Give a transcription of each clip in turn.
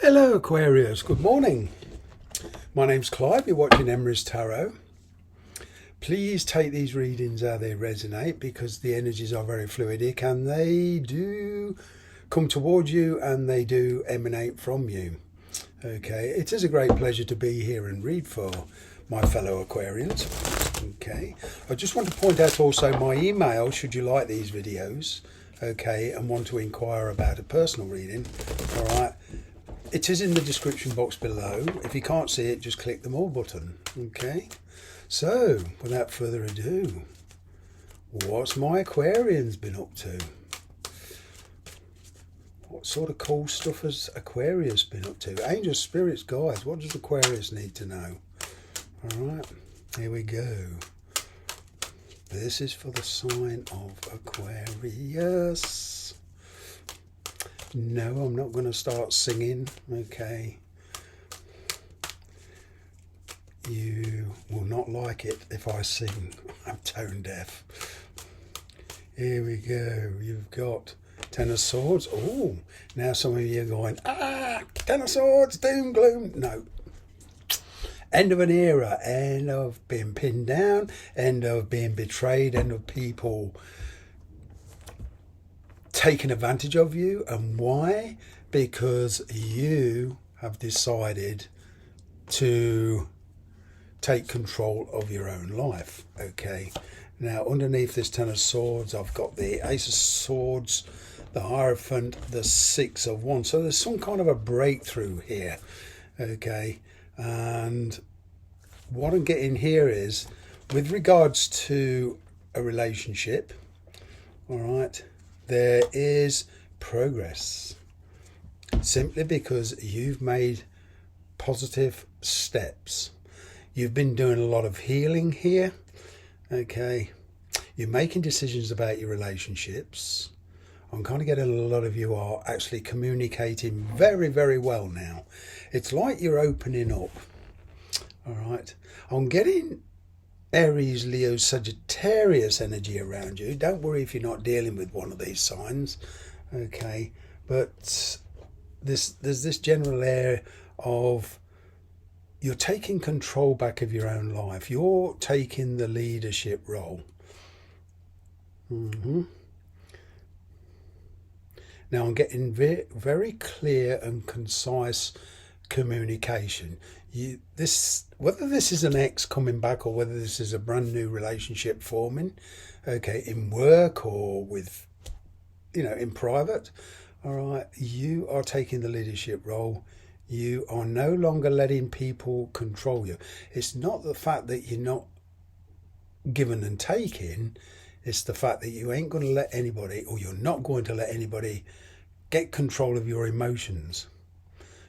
Hello Aquarius, good morning. My name's Clive, you're watching Emery's Tarot. Please take these readings how they resonate because the energies are very fluidic and they do come towards you and they do emanate from you. Okay, it is a great pleasure to be here and read for my fellow Aquarians. Okay, I just want to point out also my email should you like these videos, okay, and want to inquire about a personal reading. All right. It is in the description box below. If you can't see it, just click the more button. Okay. So, without further ado, what's my Aquarians been up to? What sort of cool stuff has Aquarius been up to? Angels, spirits, guides, what does Aquarius need to know? Alright, here we go. This is for the sign of Aquarius. No, I'm not going to start singing, okay. You will not like it if I sing. I'm tone deaf. Here we go. You've got Ten of Swords. Oh, now some of you are going, Ten of Swords, doom, gloom. No. End of an era, end of being pinned down, end of being betrayed, end of people taking advantage of you. And why? Because you have decided to take control of your own life. Okay, now underneath this Ten of Swords I've got the Ace of Swords, the Hierophant, the Six of Wands. So there's some kind of a breakthrough here. Okay, and what I'm getting here is with regards to a relationship, all right, there is progress simply because you've made positive steps. You've been doing a lot of healing here, okay? You're making decisions about your relationships. I'm kind of getting a lot of you are actually communicating very, very well now. It's like you're opening up, all right? I'm getting Aries, Leo, Sagittarius energy around you. Don't worry if you're not dealing with one of these signs, okay? But there's this general air of you're taking control back of your own life. You're taking the leadership role. Now I'm getting very clear and concise communication. Whether this is an ex coming back or whether this is a brand new relationship forming, okay, in work or with, in private, all right, you are taking the leadership role. You are no longer letting people control you. It's not the fact that you're not giving and taking. It's the fact that you ain't going to let anybody, or you're not going to let anybody get control of your emotions.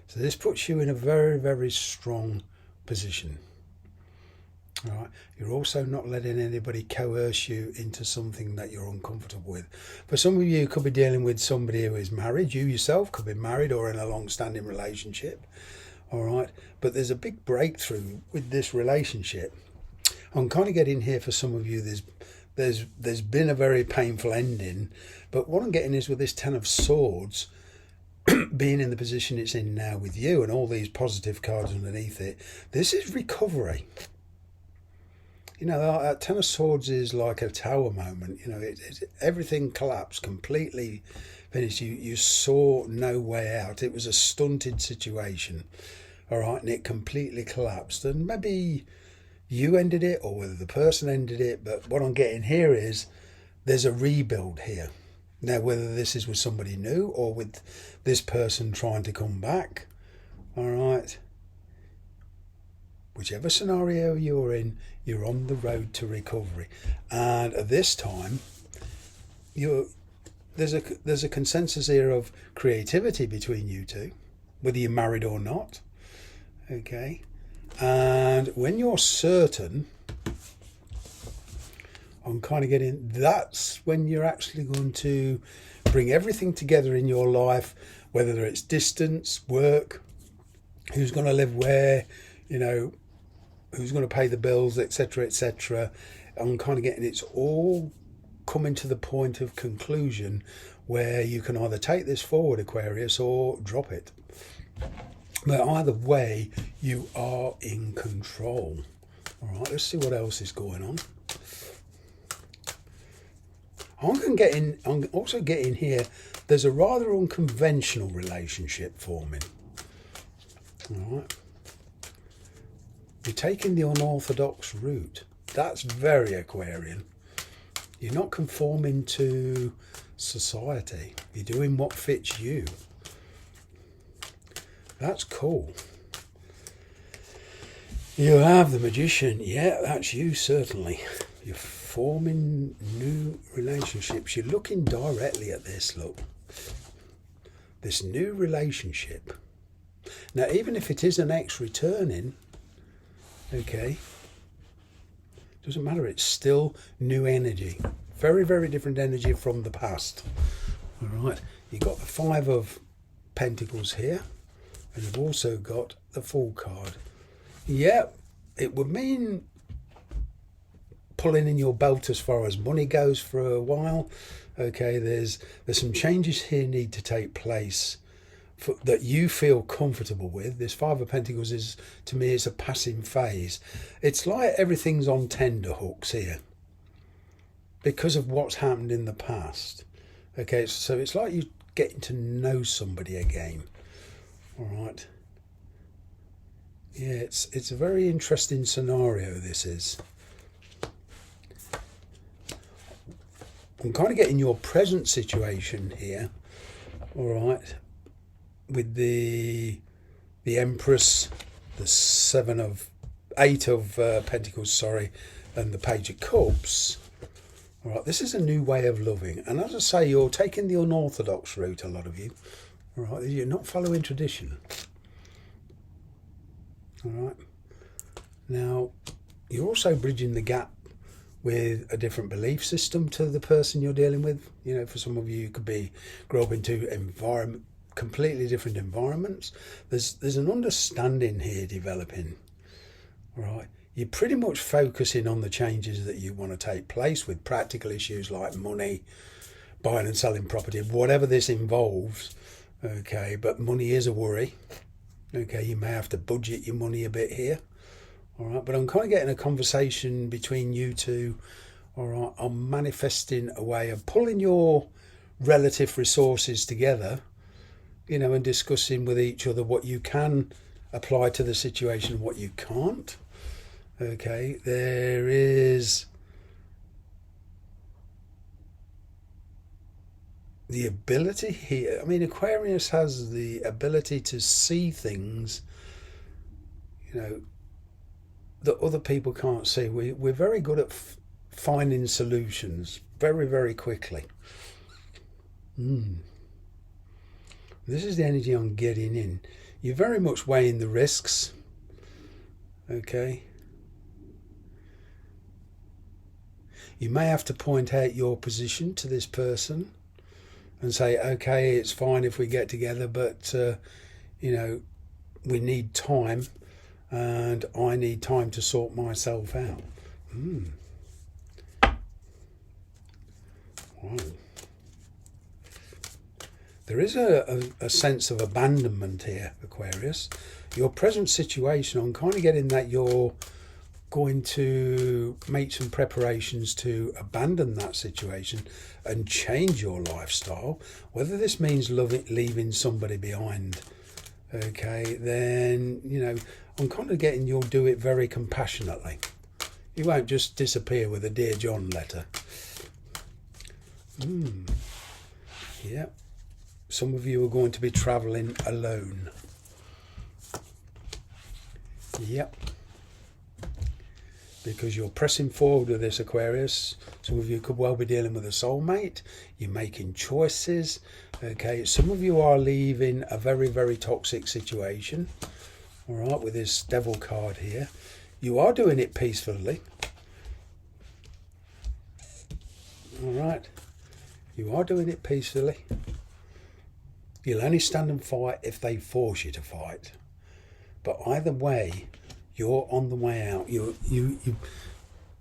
So this puts you in a very, very strong position. All right. You're also not letting anybody coerce you into something that you're uncomfortable with. For some of you, could be dealing with somebody who is married. You yourself could be married or in a long-standing relationship. All right. But there's a big breakthrough with this relationship. I'm kind of getting here for some of you. There's been a very painful ending. But what I'm getting is with this Ten of Swords, being in the position it's in now with you and all these positive cards underneath it, this is recovery. That Ten of Swords is like a tower moment. Everything collapsed, completely finished. You saw no way out. It was a stunted situation, all right, and it completely collapsed. And maybe you ended it or whether the person ended it, but what I'm getting here is there's a rebuild here. Now, whether this is with somebody new or with this person trying to come back, all right, whichever scenario you're in, you're on the road to recovery. And at this time, there's a consensus here of creativity between you two, whether you're married or not, okay? And when you're certain, I'm kind of getting, that's when you're actually going to bring everything together in your life, whether it's distance, work, who's going to live where, who's going to pay the bills, etc., etc. I'm kind of getting it's all coming to the point of conclusion where you can either take this forward, Aquarius, or drop it. But either way, you are in control. All right, let's see what else is going on. I'm also getting here, there's a rather unconventional relationship forming. All right. You're taking the unorthodox route. That's very Aquarian. You're not conforming to society. You're doing what fits you. That's cool. You have the Magician. Yeah, that's you, certainly. You're forming new relationships. You're looking directly at this, look. This new relationship. Now, even if it is an ex returning, okay, doesn't matter. It's still new energy. Very, very different energy from the past. All right. You've got the Five of Pentacles here. And you've also got the Fool card. Yeah, it would mean pulling in your belt as far as money goes for a while. Okay, there's some changes here need to take place that you feel comfortable with. This Five of Pentacles is, to me, it's a passing phase. It's like everything's on tender hooks here because of what's happened in the past. Okay, so it's like you getting to know somebody again. All right. Yeah, it's a very interesting scenario, this is. I'm kind of getting your present situation here, all right, with the Empress, the Eight of Pentacles, sorry, and the Page of Cups. All right, this is a new way of loving. And as I say, you're taking the unorthodox route, a lot of you. All right, you're not following tradition. All right. Now, you're also bridging the gap with a different belief system to the person you're dealing with. You know, for some of you, could be grow up into completely different environments. There's an understanding here developing. All right. You're pretty much focusing on the changes that you want to take place with practical issues like money, buying and selling property, whatever this involves. Okay, but money is a worry. Okay, you may have to budget your money a bit here. All right, but I'm kind of getting a conversation between you two. All right, I'm manifesting a way of pulling your relative resources together, you know, and discussing with each other what you can apply to the situation and what you can't. Okay, there is the ability here. I mean, Aquarius has the ability to see things, you know, that other people can't see. We're very good at finding solutions very, very quickly. This is the energy I'm getting in. You're very much weighing the risks. Okay. You may have to point out your position to this person and say, okay, it's fine if we get together, but, you know, we need time and I need time to sort myself out. Wow. There is a sense of abandonment here, Aquarius. Your present situation, I'm kind of getting that you're going to make some preparations to abandon that situation and change your lifestyle. Whether this means leaving somebody behind, okay, then, you know, I'm kind of getting you'll do it very compassionately. You won't just disappear with a Dear John letter. Yeah. Some of you are going to be travelling alone. Yep. Because you're pressing forward with this, Aquarius. Some of you could well be dealing with a soulmate. You're making choices. Okay. Some of you are leaving a very, very toxic situation. All right. With this Devil card here. You are doing it peacefully. All right. You are doing it peacefully. You'll only stand and fight if they force you to fight. But either way, you're on the way out. You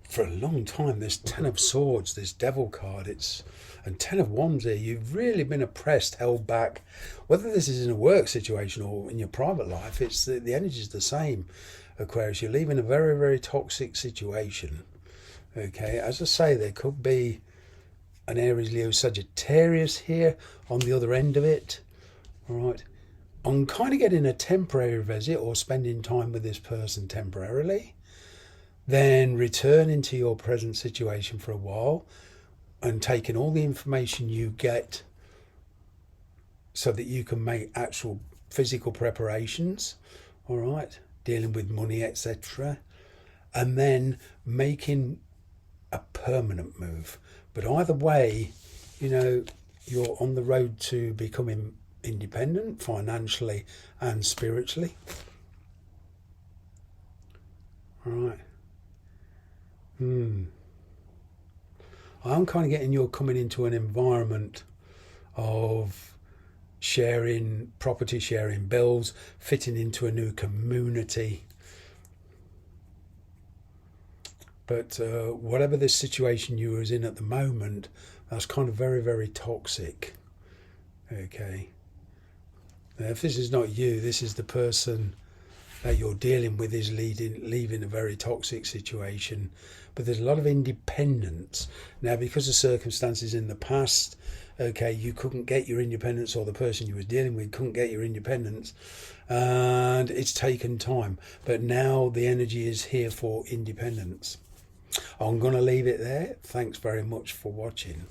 for a long time, this Ten of Swords, this Devil card, it's And 10 of Wands here, you've really been oppressed, held back. Whether this is in a work situation or in your private life, it's the energy is the same, Aquarius. You're leaving a very, very toxic situation. Okay, as I say, there could be an Aries, Leo, Sagittarius here on the other end of it. All right. I'm kind of getting a temporary visit or spending time with this person temporarily, then returning to your present situation for a while and taking all the information you get so that you can make actual physical preparations, all right, dealing with money, etc., and then making a permanent move. But either way, you know, you're on the road to becoming independent financially and spiritually. All right. I'm kind of getting you're coming into an environment of sharing property, sharing bills, fitting into a new community. But whatever this situation you was in at the moment, that's kind of very, very toxic. Okay. Now, if this is not you, this is the person that you're dealing with is leaving a very toxic situation. But there's a lot of independence. Now, because of circumstances in the past, okay, you couldn't get your independence, or the person you were dealing with couldn't get your independence, and it's taken time. But now the energy is here for independence. I'm going to leave it there. Thanks very much for watching.